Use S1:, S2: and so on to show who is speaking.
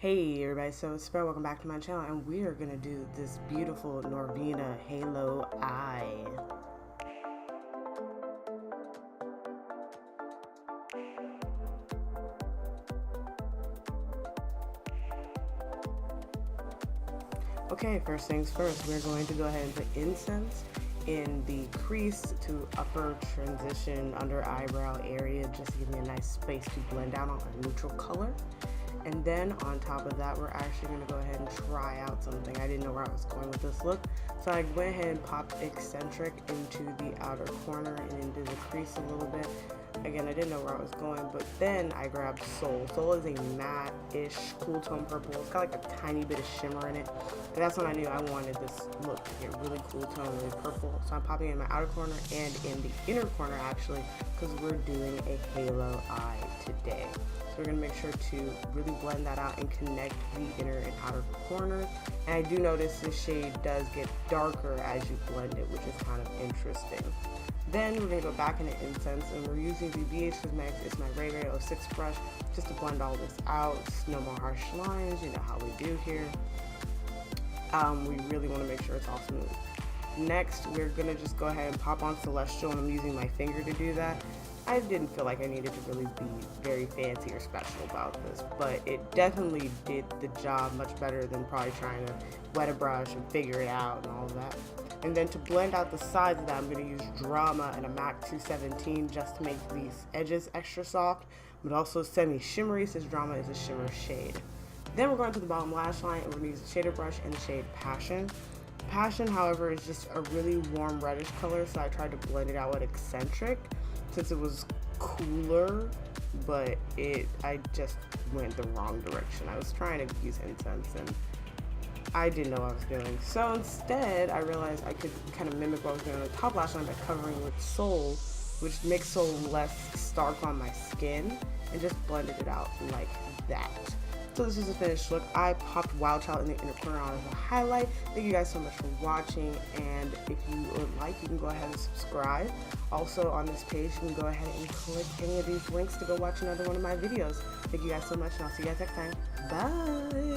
S1: Hey everybody, so it's Sparrow. Welcome back to my channel, and we are gonna do this beautiful Norvina Halo Eye. Okay, first things first, we're going to go ahead and put incense in the crease to upper transition under eyebrow area, just to give me a nice space to blend out on a neutral color. And then on top of that, we're actually going to go ahead and try out something. I didn't know where I was going with this look, so I went ahead and popped eccentric into the outer corner and into the crease a little bit. Again, I didn't know where I was going, but then I grabbed Soul. Soul is a matte-ish cool tone purple. It's got like a tiny bit of shimmer in it, and that's when I knew I wanted this look to get really cool tone, really purple. So I'm popping it in my outer corner and in the inner corner actually, because we're doing a halo eye today. So we're going to make sure to really blend that out and connect the inner and outer corners. And I do notice this shade does get darker as you blend it, which is kind of interesting. Then we're going to go back into incense, and we're using the BH Cosmetics. It's my Ray 06 brush just to blend all this out. No more harsh lines, you know how we do here. We really want to make sure it's all smooth. Next, we're going to just go ahead and pop on Celestial, and I'm using my finger to do that. I didn't feel like I needed to really be very fancy or special about this, but it definitely did the job much better than probably trying to wet a brush and figure it out and all of that. And then to blend out the sides of that, I'm going to use Drama and a MAC 217 just to make these edges extra soft, but also semi-shimmery since Drama is a shimmer shade. Then we're going to the bottom lash line, and we're going to use a shader brush in the shade Passion. Passion, however, is just a really warm reddish color, so I tried to blend it out with Eccentric since it was cooler, but I just went the wrong direction. I was trying to use incense and I didn't know what I was doing. So instead, I realized I could kind of mimic what I was doing on the top lash line by covering with Soul, which makes Soul less stark on my skin, and just blended it out like that. So this is a finished look. I popped Wild Child in the inner corner on as a highlight. Thank you guys so much for watching, and if you would like, you can go ahead and subscribe. Also on this page, you can go ahead and click any of these links to go watch another one of my videos. Thank you guys so much, and I'll see you guys next time. Bye!